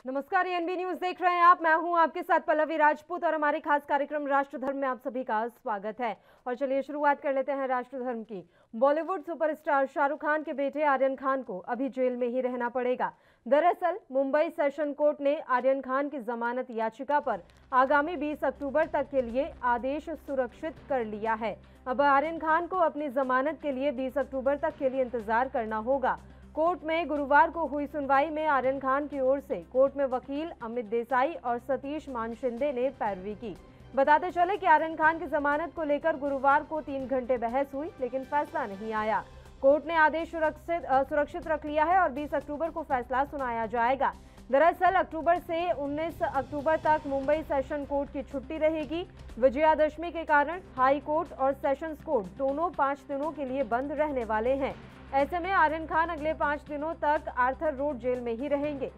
नमस्कार, ANB news देख रहे हैं आप। मैं हूं आपके साथ पल्लवी राजपूत और हमारे खास कार्यक्रम राष्ट्रधर्म में आप सभी का स्वागत है। और चलिए शुरुआत कर लेते हैं राष्ट्रधर्म की। बॉलीवुड सुपरस्टार शाहरुख खान के बेटे आर्यन खान को अभी जेल में ही रहना पड़ेगा। दरअसल मुंबई सेशन कोर्ट ने आर्यन खान की जमानत याचिका पर आगामी 20 अक्टूबर तक के लिए आदेश सुरक्षित कर लिया है। अब आर्यन खान को अपनी जमानत के लिए 20 अक्टूबर तक के लिए इंतजार करना होगा। कोर्ट में गुरुवार को हुई सुनवाई में आर्यन खान की ओर से कोर्ट में वकील अमित देसाई और सतीश मानशिंदे ने पैरवी की। बताते चले कि आर्यन खान की जमानत को लेकर गुरुवार को 3 घंटे बहस हुई, लेकिन फैसला नहीं आया। कोर्ट ने आदेश सुरक्षित रख लिया है और 20 अक्टूबर को फैसला सुनाया जाएगा। दरअसल अक्टूबर से 19 अक्टूबर तक मुंबई सेशन कोर्ट की छुट्टी रहेगी। विजयादशमी के कारण हाई कोर्ट और सेशंस कोर्ट दोनों 5 दिनों के लिए बंद रहने वाले हैं। ऐसे में आर्यन खान अगले 5 दिनों तक आर्थर रोड जेल में ही रहेंगे।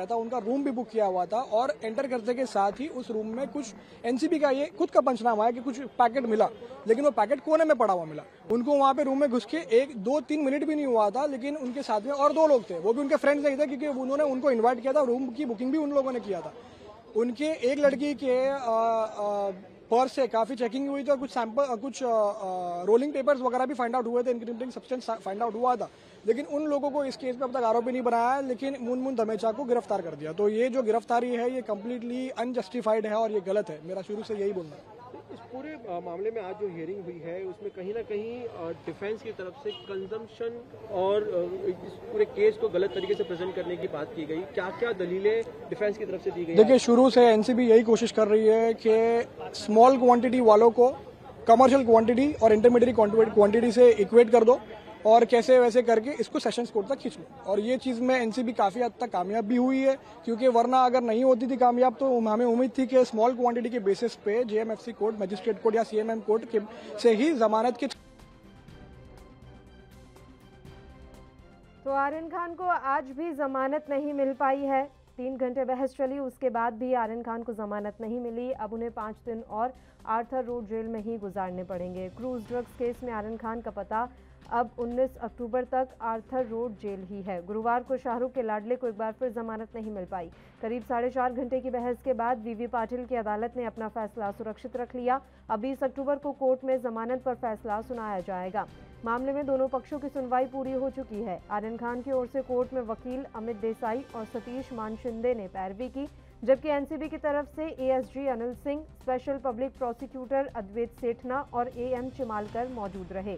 था उनका रूम भी बुक किया हुआ था और एंटर करने के साथ ही उस रूम में कुछ एनसीबी का ये खुद का पंचनामा है कि कुछ पैकेट मिला, लेकिन वो पैकेट कोने में पड़ा हुआ मिला। उनको वहां पे रूम में घुस के 1-2-3 मिनट भी नहीं हुआ था, लेकिन उनके साथ में और 2 लोग थे, वो भी उनके फ्रेंड्स नहीं थे क्योंकि उन्होंने उनको इन्वाइट किया था। रूम की बुकिंग भी उन लोगों ने किया था। उनके एक लड़की के पर्स से काफी चेकिंग हुई थी और कुछ सैंपल कुछ रोलिंग पेपर्स वगैरह भी फाइंड आउट हुए थे, इंक्रिमिनेटिंग सब्सटेंस फाइंड आउट हुआ था। लेकिन उन लोगों को इस केस में अब तक आरोपी नहीं बनाया है, लेकिन मुनमुन धमेचा को गिरफ्तार कर दिया। तो ये जो गिरफ्तारी है ये कम्प्लीटली अनजस्टिफाइड है और ये गलत है। मेरा शुरू से यही बोलना है। इस पूरे मामले में आज जो हियरिंग हुई है उसमें कहीं ना कहीं डिफेंस की तरफ से कंजम्पशन और इस पूरे केस को गलत तरीके से प्रेजेंट करने की बात की गई। क्या क्या दलीलें डिफेंस की तरफ से दी गई? देखिए, शुरू से एनसीबी यही कोशिश कर रही है कि स्मॉल क्वांटिटी वालों को कमर्शियल क्वांटिटी और इंटरमीडिएट क्वांटिटी से इक्वेट कर दो और कैसे वैसे करके इसको सेशंस कोर्ट तक खींच लो। और ये चीज में एनसीबी काफी हद तक कामयाब भी हुई है, क्योंकि वरना अगर नहीं होती थी कामयाब तो हमें उम्मीद थी कि स्मॉल क्वांटिटी के बेसिस पे जेएमएफसी कोर्ट, मजिस्ट्रेट कोर्ट या सीएमएम कोर्ट के से ही जमानत के। तो आर्यन खान को आज भी जमानत नहीं मिल पाई है। 3 घंटे बहस चली, उसके बाद भी आर्यन खान को जमानत नहीं मिली। अब उन्हें 5 दिन और आर्थर रोड जेल में ही गुजारने पड़ेंगे। क्रूज ड्रग्स केस में आर्यन खान का पता अब 19 अक्टूबर तक आर्थर रोड जेल ही है। गुरुवार को शाहरुख के लाडले को एक बार फिर जमानत नहीं मिल पाई। करीब 4.5 घंटे की बहस के बाद वीवी पाटिल की अदालत ने अपना फैसला सुरक्षित रख लिया। अब 20 अक्टूबर को कोर्ट में जमानत पर फैसला सुनाया जाएगा। मामले में दोनों पक्षों की सुनवाई पूरी हो चुकी है। आर्यन खान की ओर से कोर्ट में वकील अमित देसाई और सतीश मानशिंदे ने पैरवी की, जबकि एनसीबी की तरफ से ASG Anil Singh, special public prosecutor Advait Sethna और एएम चिमालकर मौजूद रहे।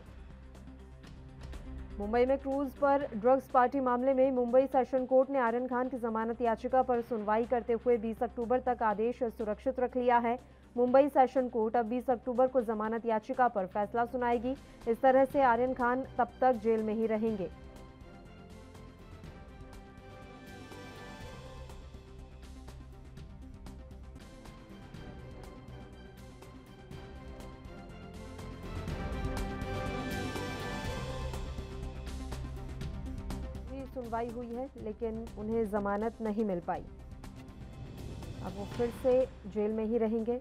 मुंबई में क्रूज पर ड्रग्स पार्टी मामले में मुंबई सेशन कोर्ट ने आर्यन खान की जमानत याचिका पर सुनवाई करते हुए 20 अक्टूबर तक आदेश सुरक्षित रख लिया है। मुंबई सेशन कोर्ट अब 20 अक्टूबर को जमानत याचिका पर फैसला सुनाएगी। इस तरह से आर्यन खान तब तक जेल में ही रहेंगे। सुनवाई हुई है, लेकिन उन्हें जमानत नहीं मिल पाई। अब वो फिर से जेल में ही रहेंगे।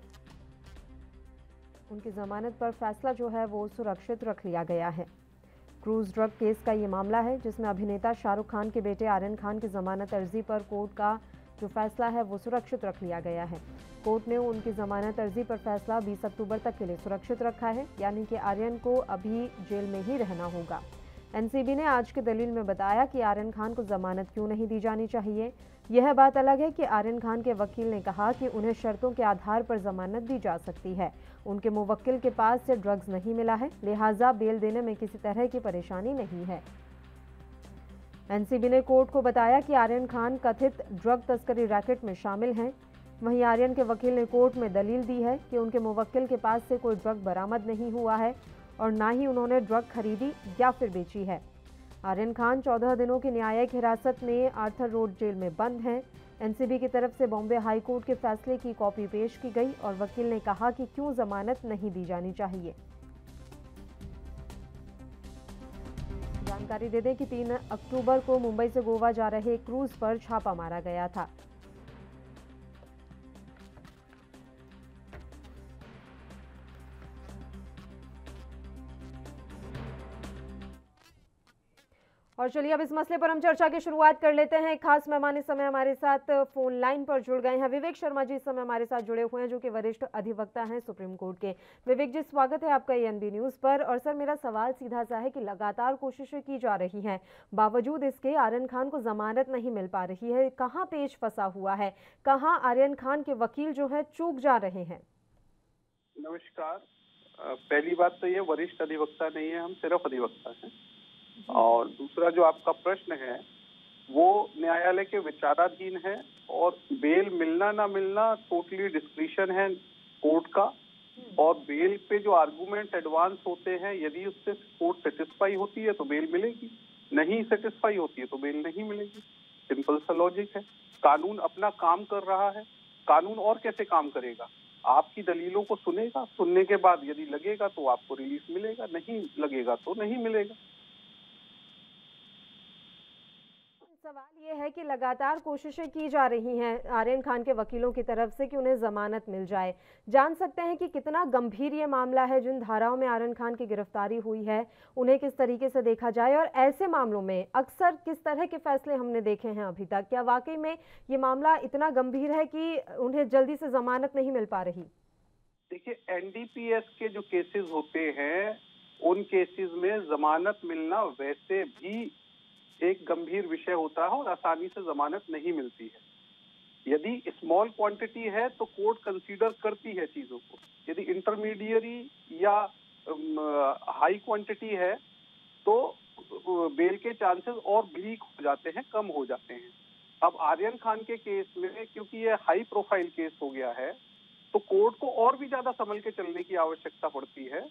उनकी जमानत पर फैसला जो है वो सुरक्षित रख लिया गया है। क्रूज ड्रग केस का ये मामला है जिसमें अभिनेता शाहरुख खान के बेटे आर्यन खान की जमानत अर्जी पर कोर्ट का जो फैसला है वो सुरक्षित रख लिया गया है। कोर्ट ने उनकी जमानत अर्जी पर फैसला 20 अक्टूबर तक के लिए सुरक्षित रखा है, यानी कि आर्यन को अभी जेल में ही रहना होगा। एनसीबी ने आज की दलील में बताया कि आर्यन खान को जमानत क्यों नहीं दी जानी चाहिए। यह बात अलग है कि आर्यन खान के वकील ने कहा कि उन्हें शर्तों के आधार पर जमानत दी जा सकती है। उनके मुवक्किल के पास से ड्रग्स नहीं मिला है, लिहाजा बेल देने में किसी तरह की परेशानी नहीं है। एनसीबी ने कोर्ट को बताया कि आर्यन खान कथित ड्रग तस्करी रैकेट में शामिल हैं। वहीं आर्यन के वकील ने कोर्ट में दलील दी है कि उनके मुवक्किल के पास से कोई ड्रग बरामद नहीं हुआ है और ना ही उन्होंने ड्रग खरीदी या फिर बेची है। आर्यन खान 14 दिनों की न्यायिक हिरासत में आर्थर रोड जेल में बंद हैं। एनसीबी की तरफ से बॉम्बे हाई कोर्ट के फैसले की कॉपी पेश की गई और वकील ने कहा कि क्यों जमानत नहीं दी जानी चाहिए। जानकारी दे दें कि 3 अक्टूबर को मुंबई से गोवा जा रहे क्रूज पर छापा मारा गया था। और चलिए अब इस मसले पर हम चर्चा की शुरुआत कर लेते हैं। एक खास मेहमान इस समय हमारे साथ फोन लाइन पर जुड़ गए हैं। विवेक शर्मा जी इस समय हमारे साथ जुड़े हुए हैं, जो कि वरिष्ठ अधिवक्ता हैं सुप्रीम कोर्ट के। विवेक जी, स्वागत है आपका एएनबी न्यूज पर। और सर, मेरा सवाल सीधा सा है कि लगातार कोशिशें की जा रही हैं, बावजूद इसके आर्यन खान को जमानत नहीं मिल पा रही है। कहाँ पेच फंसा हुआ है, कहाँ आर्यन खान के वकील जो है चूक जा रहे हैं? नमस्कार। पहली बात तो ये, वरिष्ठ अधिवक्ता नहीं है, हम सिर्फ अधिवक्ता हैं। और दूसरा जो आपका प्रश्न है वो न्यायालय के विचाराधीन है, और बेल मिलना ना मिलना टोटली डिस्क्रिशन है कोर्ट का। और बेल पे जो आर्गुमेंट एडवांस होते हैं, यदि उससे कोर्ट सेटिस्फाई होती है तो बेल मिलेगी, नहीं सेटिस्फाई होती है तो बेल नहीं मिलेगी। सिंपल सा लॉजिक है। कानून अपना काम कर रहा है, कानून और कैसे काम करेगा? आपकी दलीलों को सुनेगा, सुनने के बाद यदि लगेगा तो आपको रिलीफ मिलेगा, नहीं लगेगा तो नहीं मिलेगा। सवाल ये है कि लगातार कोशिशें की जा रही हैं आर्यन खान के वकीलों की तरफ से कि उन्हें जमानत मिल जाए। जान सकते हैं कि कितना गंभीर ये मामला है, जिन धाराओं में आर्यन खान की गिरफ्तारी हुई है उन्हें किस तरीके से देखा जाए, और ऐसे मामलों में अक्सर किस तरह के फैसले हमने देखे हैं अभी तक? क्या वाकई में ये मामला इतना गंभीर है कि उन्हें जल्दी से जमानत नहीं मिल पा रही? देखिए, एनडीपीएस के जो केसेस होते हैं, उन केसेस में जमानत मिलना वैसे भी एक गंभीर विषय होता है और आसानी से जमानत नहीं मिलती है। यदि स्मॉल क्वांटिटी है तो कोर्ट कंसीडर करती है चीजों को, यदि इंटरमीडियरी या हाई क्वांटिटी है तो बेल के चांसेस और ब्लीक हो जाते हैं, कम हो जाते हैं। अब आर्यन खान के केस में क्योंकि ये हाई प्रोफाइल केस हो गया है, तो कोर्ट को और भी ज्यादा संभल के चलने की आवश्यकता पड़ती है,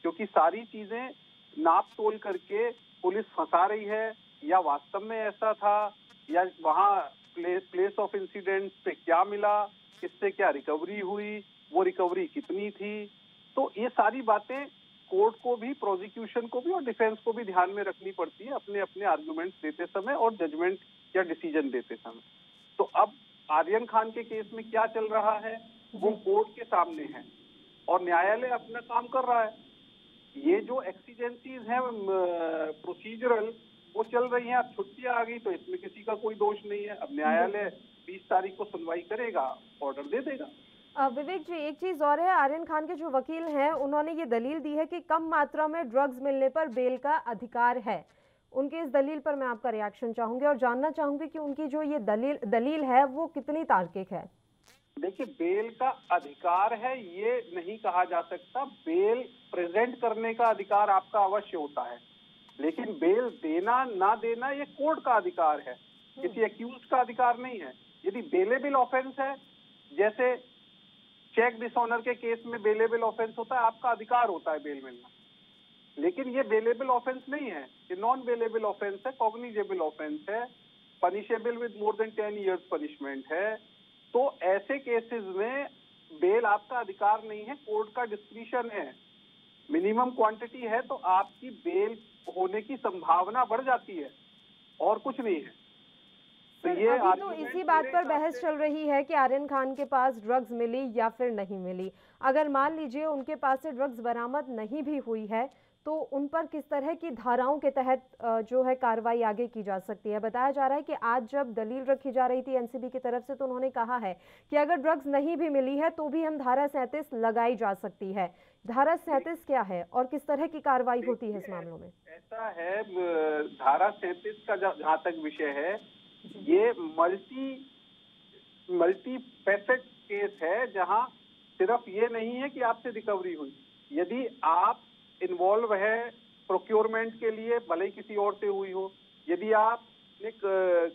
क्योंकि सारी चीजें नाप तोल करके पुलिस फंसा रही है, या वास्तव में ऐसा था, या वहाँ प्लेस ऑफ इंसिडेंट पे क्या मिला, इससे क्या रिकवरी हुई, वो रिकवरी कितनी थी। तो ये सारी बातें कोर्ट को भी, प्रोसिक्यूशन को भी और डिफेंस को भी ध्यान में रखनी पड़ती है अपने अपने आर्गुमेंट्स देते समय और जजमेंट या डिसीजन देते समय। तो अब आर्यन खान के केस में क्या चल रहा है वो कोर्ट के सामने है, और न्यायालय अपना काम कर रहा है। ये जो एक्सीजेंसीज हैं प्रोसीजरल, वो चल रही हैं। अब छुट्टियां आ गई तो इसमें किसी का कोई दोष नहीं है। अब न्यायालय 20 तारीख को सुनवाई करेगा, ऑर्डर दे देगा। विवेक जी, एक चीज और है, आर्यन खान के जो वकील हैं उन्होंने ये दलील दी है कि कम मात्रा में ड्रग्स मिलने पर बेल का अधिकार है। उनके इस दलील पर मैं आपका रिएक्शन चाहूंगी और जानना चाहूंगी कि उनकी जो ये दलील है वो कितनी तार्किक है। देखिए, बेल का अधिकार है ये नहीं कहा जा सकता। बेल प्रेजेंट करने का अधिकार आपका अवश्य होता है, लेकिन बेल देना ना देना ये कोर्ट का अधिकार है, किसी एक्यूज का अधिकार नहीं है। यदि बेलेबल ऑफेंस है, जैसे चेक डिसऑनर के केस में बेलेबल ऑफेंस होता है, आपका अधिकार होता है बेल मिलना। लेकिन ये बेलेबल ऑफेंस नहीं है, ये नॉन बेलेबल ऑफेंस है, कॉग्निजेबल ऑफेंस है, punishable with more than 10 years punishment है। तो ऐसे केसेस में बेल आपका अधिकार नहीं है, कोर्ट का डिस्क्रिशन है। मिनिमम क्वांटिटी है तो आपकी बेल होने की संभावना बढ़ जाती है, और कुछ नहीं है। तो ये अभी तो इसी बात पर बहस चल रही है कि आर्यन खान के पास ड्रग्स मिली या फिर नहीं मिली। अगर मान लीजिए उनके पास से ड्रग्स बरामद नहीं भी हुई है तो उन पर किस तरह की धाराओं के तहत जो है कार्रवाई आगे की जा सकती है? बताया जा रहा है कि आज जब दलील रखी जा रही थी एनसीबी की तरफ से तो उन्होंने कहा है कि अगर ड्रग्स नहीं भी मिली है तो भी हम धारा 37 लगाई जा सकती है। धारा 37 क्या है और किस तरह की कार्रवाई होती है इस मामलों में? ऐसा है, धारा 37 का जहाँ तक विषय है, ये मल्टी फैसेट केस है, जहाँ सिर्फ ये नहीं है कि आपसे रिकवरी हुई। यदि आप इन्वॉल्व है प्रोक्योरमेंट के लिए, भले ही किसी और से हुई हो, यदि आपने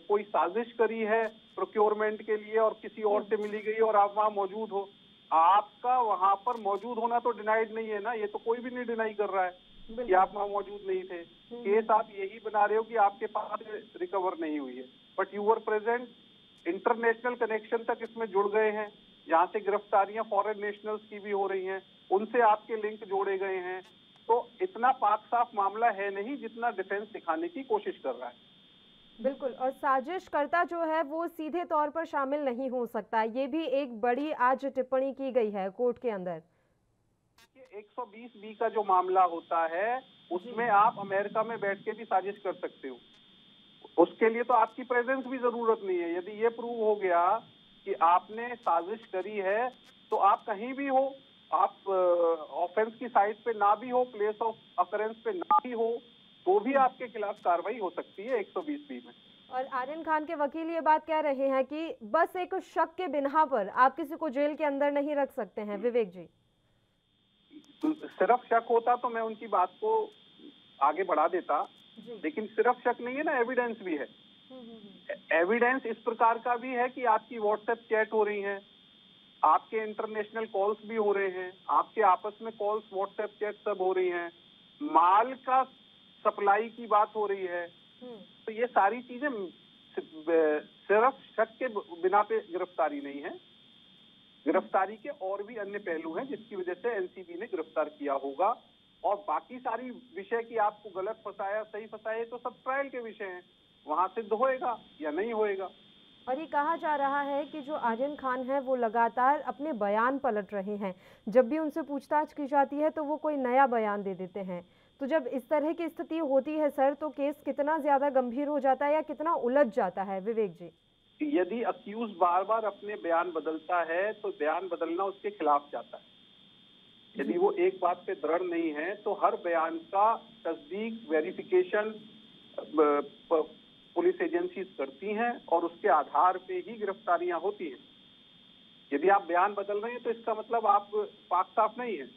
कोई साजिश करी है प्रोक्योरमेंट के लिए और किसी और से मिली गई और आप वहां मौजूद हो, आपका वहां पर मौजूद होना तो डिनाइड नहीं है ना, ये तो कोई भी नहीं डिनाई कर रहा है कि आप वहां मौजूद नहीं थे। केस आप यही बना रहे हो कि आपके पास रिकवर नहीं हुई है, but you were present. International connection तक इसमें जुड़ गए हैं, जहाँ से गिरफ्तारियां फॉरेन नेशनल्स की भी हो रही हैं, उनसे आपके लिंक जोड़े गए हैं। तो इतना पाक साफ मामला है नहीं जितना डिफेंस दिखाने की कोशिश कर रहा है। बिल्कुल, और साजिशकर्ता जो है वो सीधे तौर पर शामिल नहीं हो सकता, ये भी एक बड़ी आज टिप्पणी की गई है कोर्ट के अंदर। 120B का जो मामला होता है उसमें आप अमेरिका में बैठ के भी साजिश कर सकते हो। उसके लिए तो आपकी प्रेजेंस भी जरूरत नहीं है। यदि ये प्रूव हो गया कि आपने साजिश करी है तो आप कहीं भी हो, आप ऑफेंस की साइट पे ना भी हो, प्लेस ऑफ अकरेंस पे ना भी हो, तो भी आपके खिलाफ कार्रवाई हो सकती है 120B में। और आर्यन खान के वकील ये बात कह रहे हैं कि बस एक शक के बिना पर आप किसी को जेल के अंदर नहीं रख सकते हैं। विवेक जी, सिर्फ शक होता तो मैं उनकी बात को आगे बढ़ा देता, लेकिन सिर्फ शक नहीं है ना, एविडेंस भी है। एविडेंस इस प्रकार का भी है कि आपकी व्हाट्सएप चैट हो रही है, आपके इंटरनेशनल कॉल्स भी हो रहे हैं, आपके आपस में कॉल्स, व्हाट्सएप चैट सब हो रही हैं, माल का सप्लाई की बात हो रही है। तो ये सारी चीजें सिर्फ शक के बिना पे गिरफ्तारी नहीं है, गिरफ्तारी के और भी अन्य पहलू हैं जिसकी वजह से एनसीबी ने गिरफ्तार किया होगा। और बाकी सारी विषय की आपको गलत फंसाया सही फंसाया तो सब ट्रायल के विषय हैं, वहां सिद्ध होएगा या नहीं होएगा। और ये कहा जा रहा है कि जो आर्यन खान है वो लगातार अपने बयान पलट रहे हैं। जब भी उनसे पूछताछ की जाती है तो वो कोई नया बयान दे देते हैं। तो जब इस तरह की स्थिति होती है सर, तो केस कितना ज्यादा गंभीर हो जाता है या कितना उलझ जाता है? विवेक जी, यदि अक्यूज बार बार अपने बयान बदलता है तो बयान बदलना उसके खिलाफ जाता है। यदि वो एक बात पे दृढ़ नहीं है तो हर बयान का तस्दीक, वेरिफिकेशन पुलिस एजेंसीज करती हैं और उसके आधार पे ही गिरफ्तारियां होती हैं। यदि आप बयान बदल रहे हैं तो इसका मतलब आप पाक साफ नहीं है।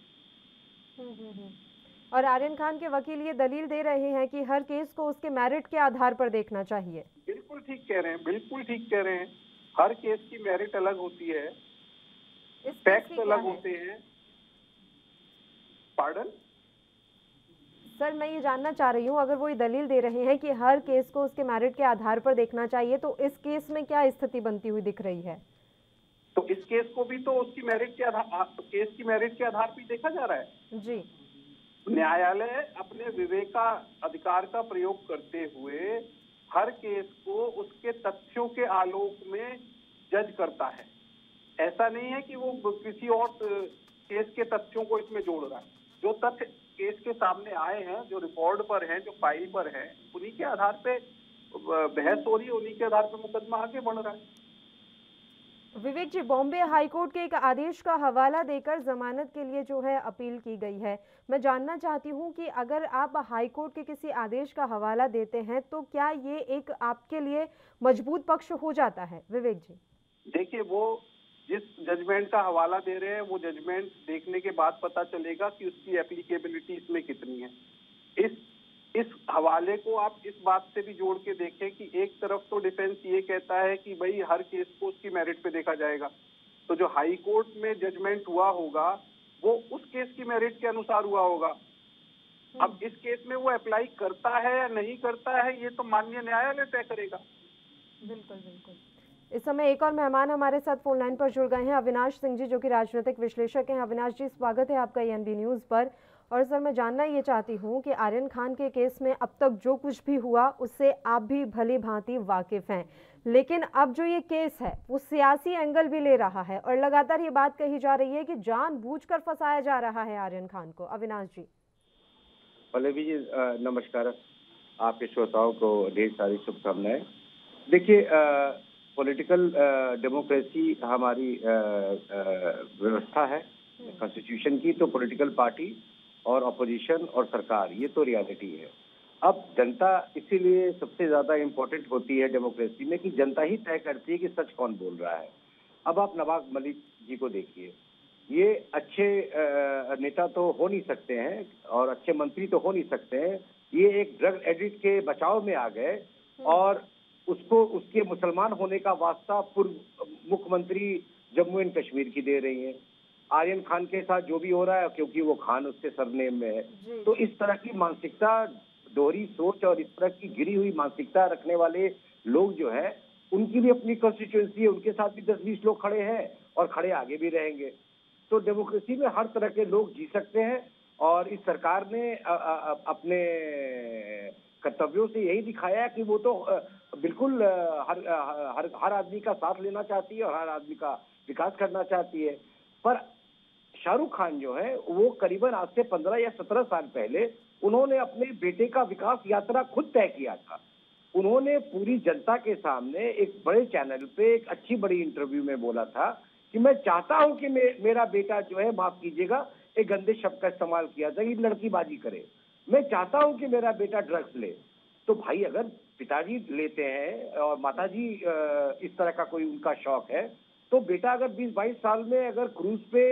और आर्यन खान के वकील ये दलील दे रहे हैं कि हर केस को उसके मेरिट के आधार पर देखना चाहिए। बिल्कुल ठीक कह रहे हैं, बिल्कुल ठीक कह रहे हैं। हर केस की मेरिट अलग होती है, फैक्ट्स अलग होते हैं। पार्डन सर, मैं ये जानना चाह रही हूँ, अगर वो ये दलील दे रहे हैं कि हर केस को उसके मेरिट के आधार पर देखना चाहिए, तो इस केस में क्या स्थिति बनती हुई दिख रही है? तो इस केस को भी तो उसकी मेरिट के आधार, केस की मेरिट के आधार पर देखा जा रहा है जी। न्यायालय अपने विवेका अधिकार का प्रयोग करते हुए हर केस को उसके तथ्यों के आलोक में जज करता है। ऐसा नहीं है कि वो किसी और केस के तथ्यों को इसमें जोड़ रहा है। जो तथ्य केस के सामने आए हैं, जो रिकॉर्ड पर हैं, जो फाइल पर हैं, उन्हीं के आधार पे बहस हो रही है, उन्हीं के आधार पे मुकदमा आगे बढ़ रहा है। विवेक जी, बॉम्बे हाईकोर्ट के एक आदेश का हवाला देकर जमानत के लिए जो है अपील की गई है। मैं जानना चाहती हूं कि अगर आप हाईकोर्ट के किसी आदेश का हवाला देते हैं तो क्या ये एक आपके लिए मजबूत पक्ष हो जाता है? विवेक जी, देखिए, वो जिस जजमेंट का हवाला दे रहे हैं वो जजमेंट देखने के बाद पता चलेगा कि उसकी एप्लीकेबिलिटी इसमें कितनी है। इस हवाले को आप इस बात से भी जोड़ के देखें कि एक तरफ तो डिफेंस ये कहता है कि भाई हर केस को उसकी मेरिट पे देखा जाएगा, तो जो हाई कोर्ट में जजमेंट हुआ होगा वो उस केस की मेरिट के अनुसार हुआ होगा। अब इस केस में वो अप्लाई करता है या नहीं करता है ये तो माननीय न्यायालय तय करेगा। बिल्कुल बिल्कुल। इस समय एक और मेहमान हमारे साथ फोन लाइन पर जुड़ गए हैं, अविनाश सिंह जी, जो कि राजनीतिक विश्लेषक हैं। अविनाश जी, स्वागत है आपका एएनबी न्यूज़ पर। और सर, मैं जानना ये चाहती हूँ कि आर्यन खान के केस में अब तक जो कुछ भी हुआ उससे आप भी भली भांति वाकिफ हैं, लेकिन अब जो ये केस है वो सियासी एंगल भी ले रहा है और लगातार ये बात कही जा रही है कि जानबूझकर फंसाया जा रहा है आर्यन खान को। अविनाश जी। पल्लवी जी, नमस्कार। आपके श्रोताओं को ढेर सारी शुभकामनाएं। देखिए, पॉलिटिकल डेमोक्रेसी हमारी व्यवस्था है कॉन्स्टिट्यूशन की, तो पॉलिटिकल पार्टी और अपोजिशन और सरकार, ये तो रियलिटी है। अब जनता इसीलिए सबसे ज्यादा इम्पोर्टेंट होती है डेमोक्रेसी में कि जनता ही तय करती है कि सच कौन बोल रहा है। अब आप नवाब मलिक जी को देखिए, ये अच्छे नेता तो हो नहीं सकते हैं और अच्छे मंत्री तो हो नहीं सकते हैं। ये एक ड्रग एडिक्ट के बचाव में आ गए और उसको उसके मुसलमान होने का वास्ता पूर्व मुख्यमंत्री जम्मू एंड कश्मीर की दे रही हैं। आर्यन खान के साथ जो भी हो रहा है, क्योंकि वो खान उसके सरनेम में है, तो इस तरह की मानसिकता, दोहरी सोच और इस तरह की गिरी हुई मानसिकता रखने वाले लोग जो है, उनकी भी अपनी कॉन्स्टिट्यूएंसी है, उनके साथ भी 10-20 लोग खड़े हैं और खड़े आगे भी रहेंगे। तो डेमोक्रेसी में हर तरह के लोग जी सकते हैं और इस सरकार ने अपने कर्तव्यों से यही दिखाया कि वो तो बिल्कुल हर आदमी का साथ लेना चाहती है और हर आदमी का विकास करना चाहती है। पर शाहरुख खान जो है वो करीबन आज से 15 या 17 साल पहले उन्होंने अपने बेटे का विकास यात्रा खुद तय किया था उन्होंने पूरी जनता के सामने एक बड़े चैनल पे एक अच्छी बड़ी इंटरव्यू में बोला था कि मैं चाहता हूं कि मेरा बेटा जो है, माफ कीजिएगा, एक गंदे शब्द का इस्तेमाल किया था कि लड़कीबाजी करे। मैं चाहता हूं कि मेरा बेटा ड्रग्स ले। तो भाई अगर पिताजी लेते हैं और माताजी इस तरह का कोई उनका शौक है, तो बेटा अगर 20-22 साल में अगर क्रूज पे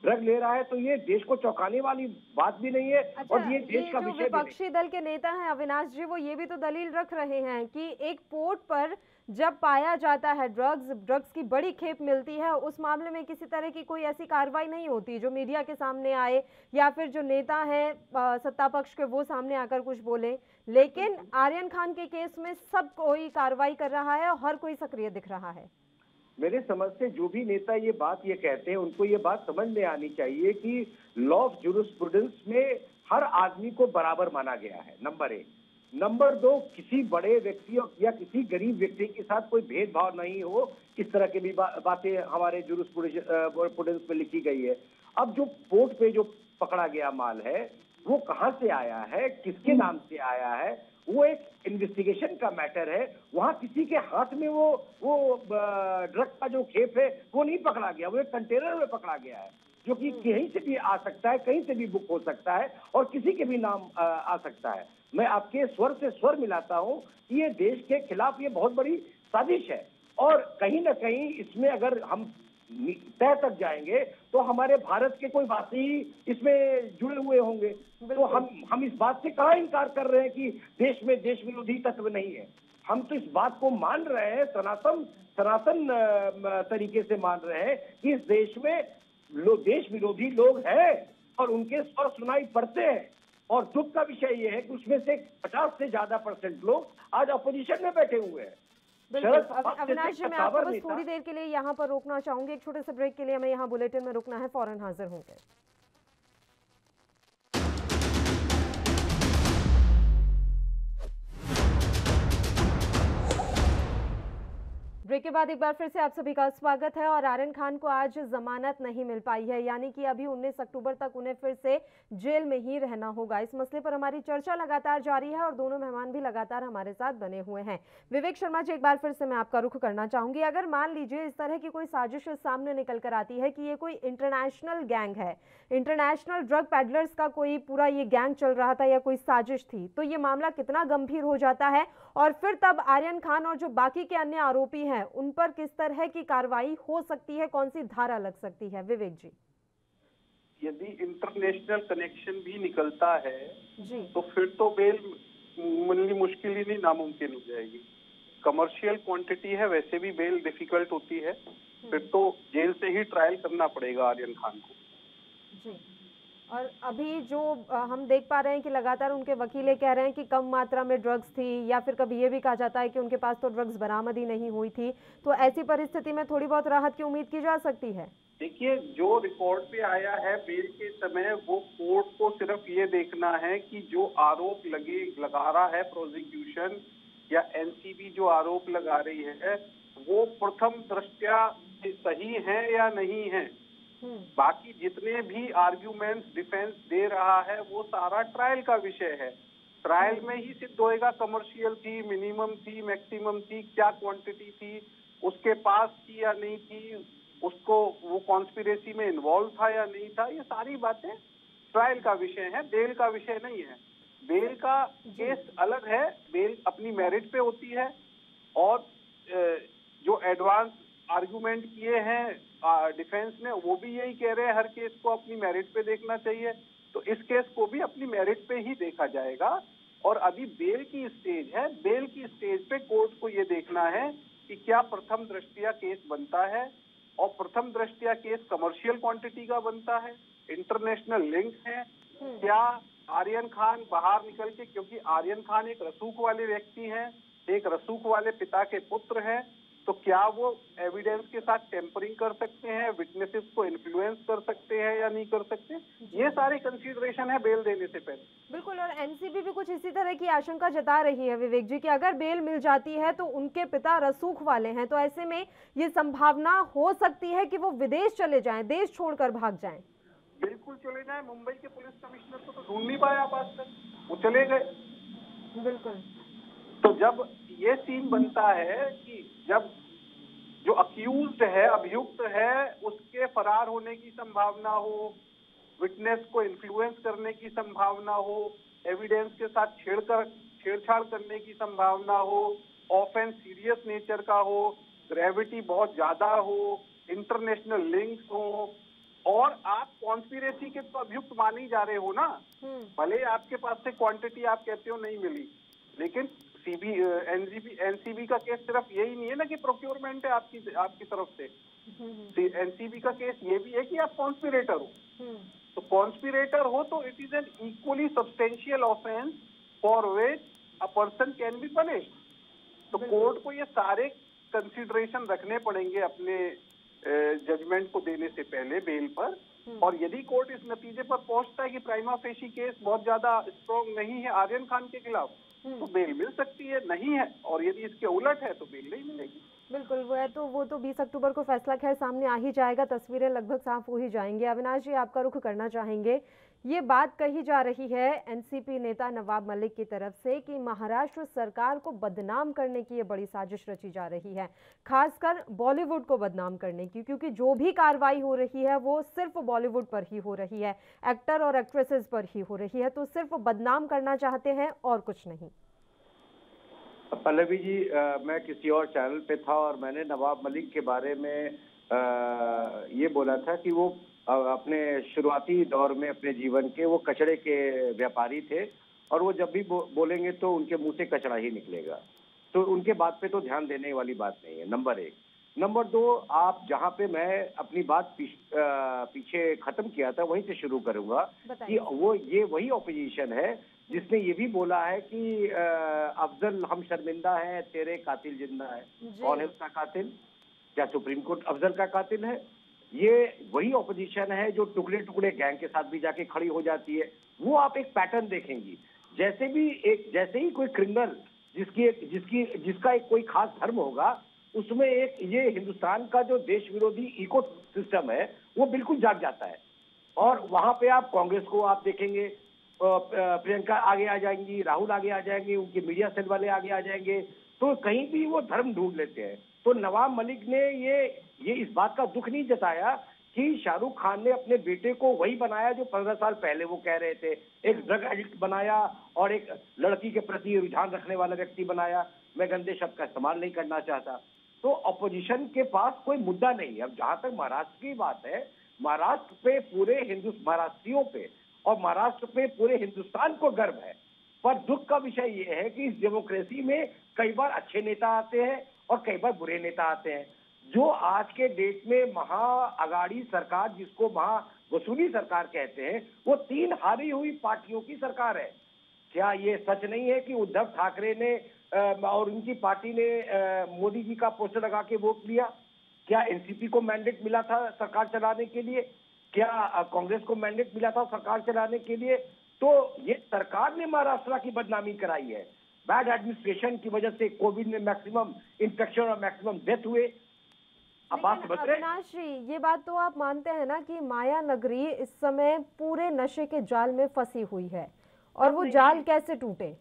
ड्रग ले रहा है तो ये देश को चौंकाने वाली बात भी नहीं है। अच्छा, और ये देश का जो विषय भी नहीं। विपक्षी दल के नेता हैं अविनाश जी, वो ये भी तो दलील रख रहे हैं कि एक पोर्ट पर जब पाया जाता है ड्रग्स की बड़ी खेप मिलती है, उस मामले में किसी तरह की कोई ऐसी कार्रवाई नहीं होती जो मीडिया के सामने आए या फिर जो नेता हैं सत्ता पक्ष के वो सामने आकर कुछ बोले। लेकिन आर्यन खान के केस में सब कोई कार्रवाई कर रहा है और हर कोई सक्रिय दिख रहा है। मेरे समझ से जो भी नेता ये कहते हैं, उनको ये बात समझ में आनी चाहिए कि लॉ ऑफ जूरिस्प्रूडेंस में हर आदमी को बराबर माना गया है, नंबर 1। नंबर 2, किसी बड़े व्यक्ति या किसी गरीब व्यक्ति के साथ कोई भेदभाव नहीं हो, इस तरह की भी बातें हमारे जूरिस्प्रूडेंस में लिखी गई है। अब जो पोर्ट पे जो पकड़ा गया माल है, वो कहाँ से आया है, किसके नाम से आया है, वो एक इन्वेस्टिगेशन का मैटर है। वहां किसी के हाथ में वो ड्रग का जो खेप है वो नहीं पकड़ा गया, वो एक कंटेनर में पकड़ा गया है, जो कि कहीं से भी आ सकता है, कहीं से भी बुक हो सकता है और किसी के भी नाम आ सकता है। मैं आपके स्वर से स्वर मिलाता हूं कि ये देश के खिलाफ ये बहुत बड़ी साजिश है और कहीं ना कहीं इसमें अगर हम तय तक जाएंगे तो हमारे भारत के कोई वासी इसमें जुड़े हुए होंगे। तो हम इस बात से कहाँ इनकार कर रहे हैं कि देश में देश विरोधी तत्व नहीं है। हम तो इस बात को मान रहे हैं, सनातन तरीके से मान रहे हैं कि इस देश में देश विरोधी लोग हैं और उनके स्वर सुनाई पड़ते हैं। और दुख का विषय ये है कि उसमें से 50 से ज्यादा % लोग आज अपोजिशन में बैठे हुए हैं। अविनाश जी, मैं आपको बस थोड़ी देर के लिए यहाँ पर रोकना चाहूंगी। एक छोटे से ब्रेक के लिए हमें यहाँ बुलेटिन में रुकना है, फौरन हाजिर होंगे। ब्रेक के बाद एक बार फिर से आप सभी का स्वागत है। और आर्यन खान को आज जमानत नहीं मिल पाई है, यानी कि अभी 19 अक्टूबर तक उन्हें फिर से जेल में ही रहना होगा। इस मसले पर हमारी चर्चा लगातार जारी है और दोनों मेहमान भी लगातार हमारे साथ बने हुए हैं। विवेक शर्मा जी, एक बार फिर से मैं आपका रुख करना चाहूंगी। अगर मान लीजिए इस तरह की कोई साजिश सामने निकल कर आती है कि ये कोई इंटरनेशनल गैंग है, इंटरनेशनल ड्रग पैडलर्स का कोई पूरा ये गैंग चल रहा था या कोई साजिश थी, तो ये मामला कितना गंभीर हो जाता है और फिर तब आर्यन खान और जो बाकी के अन्य आरोपी हैं उन पर किस तरह की कार्रवाई हो सकती है, कौन सी धारा लग सकती है? विवेक जी। यदि इंटरनेशनल कनेक्शन भी निकलता है जी, तो फिर तो बेल मिलनी मुश्किल ही नहीं, नामुमकिन हो जाएगी। कमर्शियल क्वांटिटी है, वैसे भी बेल डिफिकल्ट होती है, फिर तो जेल से ही ट्रायल करना पड़ेगा आर्यन खान को। जी। और अभी जो हम देख पा रहे हैं कि लगातार उनके वकील कह रहे हैं कि कम मात्रा में ड्रग्स थी, या फिर कभी ये भी कहा जाता है कि उनके पास तो ड्रग्स बरामद ही नहीं हुई थी। तो ऐसी परिस्थिति में थोड़ी बहुत राहत की उम्मीद की जा सकती है। देखिए, जो रिकॉर्ड पे आया है बेल के समय, वो कोर्ट को सिर्फ ये देखना है कि जो आरोप लगा रहा है प्रोसिक्यूशन या एनसीबी जो आरोप लगा रही है वो प्रथम दृष्टया सही है या नहीं है। बाकी जितने भी आर्ग्यूमेंट्स डिफेंस दे रहा है वो सारा ट्रायल का विषय है। ट्रायल में ही सिद्ध होएगा कमर्शियल थी, मिनिमम थी, मैक्सिमम थी, क्या क्वांटिटी थी, उसके पास थी या नहीं थी, उसको वो कॉन्स्पिरेसी में इन्वॉल्व था या नहीं था। ये सारी बातें ट्रायल का विषय है, बेल का विषय नहीं है। बेल का केस अलग है, बेल अपनी मेरिट पे होती है और जो एडवांस आर्गुमेंट किए हैं डिफेंस ने वो भी यही कह रहे हैं हर केस को अपनी मेरिट पे देखना चाहिए। तो इस केस को भी अपनी मेरिट पे ही देखा जाएगा। और अभी बेल की स्टेज है, बेल की स्टेज पे कोर्ट को ये देखना है कि क्या प्रथम दृष्टया केस बनता है, और प्रथम दृष्टया केस कमर्शियल क्वांटिटी का बनता है, इंटरनेशनल लिंक है, क्या आर्यन खान बाहर निकल के, क्योंकि आर्यन खान एक रसूख वाले व्यक्ति हैं, एक रसूख वाले पिता के पुत्र हैं, तो क्या वो एविडेंस के साथ टेम्परिंग कर सकते हैं, विटनेसेस को इन्फ्लुएंस कर सकते हैं या नहीं कर सकते, ये सारे कंसीडरेशन है बेल देने से पहले। बिल्कुल। और एनसीबी भी कुछ इसी तरह की आशंका जता रही है विवेक जी कि अगर बेल मिल जाती है तो उनके पिता रसूख वाले हैं, तो ऐसे में ये संभावना हो सकती है कि वो विदेश चले जाएं, देश छोड़कर भाग जाएं। बिल्कुल चले जाएं। मुंबई के पुलिस कमिश्नर को तो ढूंढ नहीं पाया आज तक, वो चले गए। बिल्कुल। तो जब ये सीन बनता है कि जब जो अक्यूज्ड है, अभियुक्त है, उसके फरार होने की संभावना हो, विटनेस को इन्फ्लुएंस करने की संभावना हो, एविडेंस के साथ छेड़छाड़ करने की संभावना हो, ऑफेंस सीरियस नेचर का हो, ग्रेविटी बहुत ज्यादा हो, इंटरनेशनल लिंक्स हो, और आप कॉन्स्पिरेसी के तो अभियुक्त माने ही जा रहे हो ना। भले आपके पास से क्वांटिटी आप कहते हो नहीं मिली, लेकिन एनसीबी का केस सिर्फ यही नहीं है ना कि प्रोक्योरमेंट है आपकी तरफ से। एनसीबी का केस ये भी है कि आप कॉन्स्पिरेटर हो। तो कॉन्स्पिरेटर हो तो it is an equally substantial offence for which a person can be punished. तो कोर्ट को ये सारे कंसिडरेशन रखने पड़ेंगे अपने जजमेंट को देने से पहले बेल पर। और यदि कोर्ट इस नतीजे पर पहुंचता है कि प्राइमा फेशी केस बहुत ज्यादा स्ट्रॉन्ग नहीं है आर्यन खान के खिलाफ, तो बेल मिल सकती है, नहीं है और यदि इसके उलट है तो बेल नहीं मिलेगी। बिल्कुल, वो तो 20 अक्टूबर को फैसला खैर सामने आ ही जाएगा, तस्वीरें लगभग साफ हो ही जाएंगे। अविनाश जी, आपका रुख करना चाहेंगे, ये बात कही जा रही है एनसीपी नेता नवाब मलिक की तरफ से कि महाराष्ट्र सरकार को बदनाम करने की ये बड़ी साजिश रची जा रही है, खासकर बॉलीवुड को बदनाम करने की, क्योंकि जो भी कार्रवाई हो रही है वो सिर्फ बॉलीवुड पर ही हो रही है, एक्टर और एक्ट्रेसेस पर ही हो रही है, तो सिर्फ बदनाम करना चाहते हैं और कुछ नहीं। पल्लवी जी, मैं किसी और चैनल पे था और मैंने नवाब मलिक के बारे में ये बोला था कि वो अपने शुरुआती दौर में अपने जीवन के वो कचड़े के व्यापारी थे और वो जब भी बोलेंगे तो उनके मुंह से कचड़ा ही निकलेगा। तो उनके बात पे तो ध्यान देने वाली बात नहीं है, नंबर 1। नंबर 2, आप जहाँ पे मैं अपनी बात पीछे खत्म किया था वहीं से शुरू करूंगा कि वो ये वही ऑपोजिशन है जिसने ये भी बोला है कि अफजल हम शर्मिंदा है, तेरे कातिल जिंदा है। कौन है उसका कातिल? क्या सुप्रीम कोर्ट अफजल का कातिल है? ये वही ऑपोजिशन है जो टुकड़े टुकड़े गैंग के साथ भी जाके खड़ी हो जाती है। वो आप एक पैटर्न देखेंगी, जैसे ही कोई क्रिमिनल जिसका एक कोई खास धर्म होगा, उसमें एक ये हिंदुस्तान का जो देश विरोधी इको सिस्टम है वो बिल्कुल जाग जाता है। और वहां पे आप कांग्रेस को आप देखेंगे, प्रियंका आगे आ जाएंगी, राहुल आगे आ जाएंगे, उनके मीडिया सेल वाले आगे आ जाएंगे, तो कहीं भी वो धर्म ढूंढ लेते हैं। तो नवाब मलिक ने ये इस बात का दुख नहीं जताया कि शाहरुख खान ने अपने बेटे को वही बनाया जो 15 साल पहले वो कह रहे थे, एक ड्रग एडिक्ट बनाया और एक लड़की के प्रति रुझान रखने वाला व्यक्ति बनाया। मैं गंदे शब्द का इस्तेमाल नहीं करना चाहता। तो अपोजिशन के पास कोई मुद्दा नहीं है। अब जहां तक महाराष्ट्र की बात है, महाराष्ट्र पे पूरे महाराष्ट्रियों पे और महाराष्ट्र पे पूरे हिंदुस्तान को गर्व है, पर दुख का विषय ये है कि इस डेमोक्रेसी में कई बार अच्छे नेता आते हैं और कई बार बुरे नेता आते हैं। जो आज के डेट में महा अगाड़ी सरकार, जिसको महा वसूली सरकार कहते हैं, वो 3 हारी हुई पार्टियों की सरकार है। क्या ये सच नहीं है कि उद्धव ठाकरे ने और उनकी पार्टी ने मोदी जी का पोस्टर लगा के वोट लिया? क्या एनसीपी को मैंडेट मिला था सरकार चलाने के लिए? क्या कांग्रेस को मैंडेट मिला था सरकार चलाने के लिए? तो ये सरकार ने महाराष्ट्र की बदनामी कराई है। बैड एडमिनिस्ट्रेशन की वजह से कोविड में मैक्सिमम इन्फेक्शन और मैक्सिमम डेथ हुए। अब बात समझ रहे? अविनाश जी, ये बात तो आप मानते हैं ना कि माया नगरी इस समय पूरे नशे के जाल में फंसी हुई है, और वो जाल कैसे टूटे?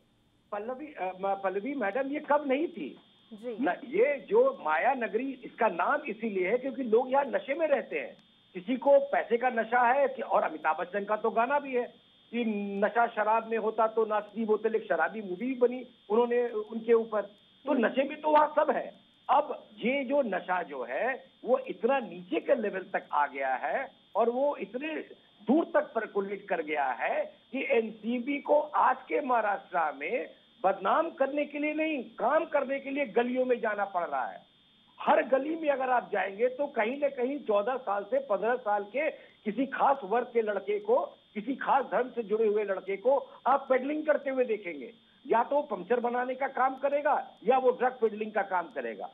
पल्लवी मैडम, ये कब नहीं थी जी। ये जो माया नगरी, इसका नाम इसीलिए है क्योंकि लोग यहाँ नशे में रहते हैं। किसी को पैसे का नशा है और अमिताभ बच्चन का तो गाना भी है कि नशा शराब में होता तो नाचती बोतल, एक शराबी मूवी भी बनी उन्होंने उनके ऊपर। तो नशे में तो वहाँ सब है। अब ये जो नशा जो है वो इतना नीचे के लेवल तक आ गया है और वो इतने दूर तक परकुलेट कर गया है कि एनसीबी को आज के महाराष्ट्र में बदनाम करने के लिए नहीं, काम करने के लिए गलियों में जाना पड़ रहा है। हर गली में अगर आप जाएंगे तो कहीं न कहीं 14 साल से 15 साल के किसी खास वर्ग के लड़के को, किसी खास धर्म से जुड़े हुए लड़के को आप पेडलिंग करते हुए देखेंगे। या तो पंक्चर बनाने का काम करेगा या वो ड्रग पेडलिंग का काम करेगा।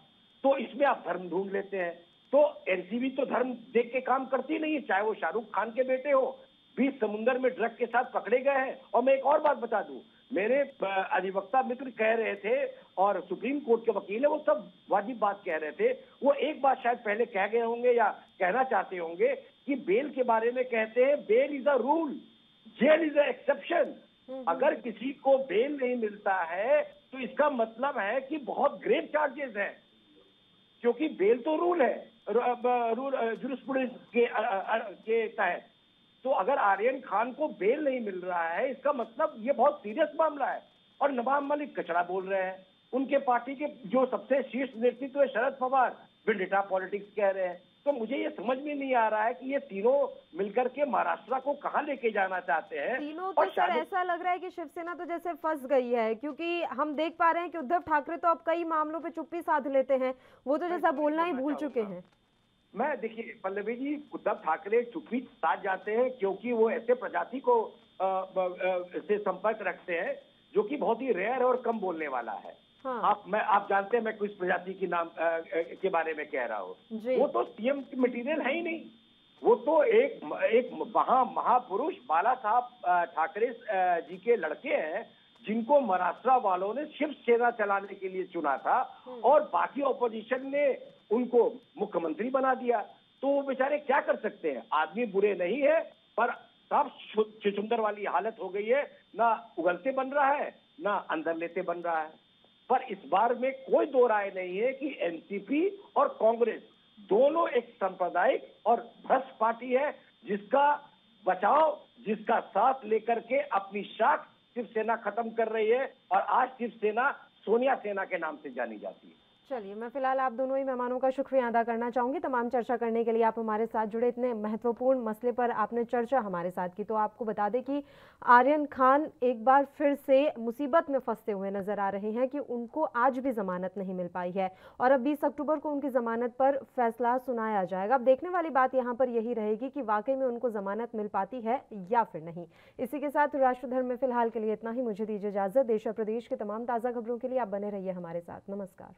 तो इसमें आप धर्म ढूंढ लेते हैं। तो एनसीबी तो धर्म देख के काम करती नहीं है, चाहे वो शाहरुख खान के बेटे हो, 20 समुंदर में ड्रग के साथ पकड़े गए हैं। और मैं एक और बात बता दूं, मेरे अधिवक्ता मित्र कह रहे थे और सुप्रीम कोर्ट के वकील है, वो सब वाजिब बात कह रहे थे। वो एक बात शायद पहले कह गए होंगे या कहना चाहते होंगे कि बेल के बारे में कहते हैं bail is a rule, jail is a exception. अगर किसी को बेल नहीं मिलता है तो इसका मतलब है कि बहुत ग्रेव चार्जेस हैं, क्योंकि बेल तो रूल है, रूल जूरिस्प्रूडेंस के तहत। तो अगर आर्यन खान को बेल नहीं मिल रहा है, इसका मतलब ये बहुत सीरियस मामला है। और नवाब मलिक कचरा बोल रहे हैं, उनके पार्टी के जो सबसे शीर्ष नेतृत्व है शरद पवार विंडेटा पॉलिटिक्स कह रहे हैं। तो मुझे ये समझ में नहीं आ रहा है कि ये तीनों मिलकर के महाराष्ट्र को कहां लेके जाना चाहते हैं। तीनों तो सर ऐसा लग रहा है कि शिवसेना तो जैसे फंस गई है, क्योंकि हम देख पा रहे हैं कि उद्धव ठाकरे तो अब कई मामलों पे चुप्पी साध लेते हैं, वो तो जैसा बोलना ही भूल चुके हैं। मैं देखिए पल्लवी जी, उद्धव ठाकरे चुप्पी साध जाते हैं क्योंकि वो ऐसे प्रजाति को से संपर्क रखते हैं जो कि बहुत ही रेयर और कम बोलने वाला है। हाँ। आप जानते हैं मैं किस प्रजाति की नाम के बारे में कह रहा हूँ। वो तो सीएम मटेरियल है ही नहीं, वो तो एक महापुरुष बाला साहब ठाकरे जी के लड़के हैं जिनको महाराष्ट्र वालों ने शिवसेना चलाने के लिए चुना था और बाकी ऑपोजिशन ने उनको मुख्यमंत्री बना दिया। तो वो बेचारे क्या कर सकते हैं, आदमी बुरे नहीं है पर सब छुछुंदर वाली हालत हो गई है, ना उगलते बन रहा है ना अंदर लेते बन रहा है। पर इस बार में कोई दो राय नहीं है कि एनसीपी और कांग्रेस दोनों एक सांप्रदायिक और भ्रष्ट पार्टी है जिसका बचाव, जिसका साथ लेकर के अपनी शाख शिवसेना खत्म कर रही है। और आज शिवसेना सोनिया सेना के नाम से जानी जाती है। चलिए, मैं फिलहाल आप दोनों ही मेहमानों का शुक्रिया अदा करना चाहूंगी तमाम चर्चा करने के लिए। आप हमारे साथ जुड़े, इतने महत्वपूर्ण मसले पर आपने चर्चा हमारे साथ की। तो आपको बता दें कि आर्यन खान एक बार फिर से मुसीबत में फंसते हुए नजर आ रहे हैं कि उनको आज भी जमानत नहीं मिल पाई है और अब 20 अक्टूबर को उनकी जमानत पर फैसला सुनाया जाएगा। अब देखने वाली बात यहाँ पर यही रहेगी कि वाकई में उनको जमानत मिल पाती है या फिर नहीं। इसी के साथ राष्ट्रधर्म में फिलहाल के लिए इतना ही। मुझे दीजिए इजाजत। देश और प्रदेश के तमाम ताज़ा खबरों के लिए आप बने रहिए हमारे साथ। नमस्कार।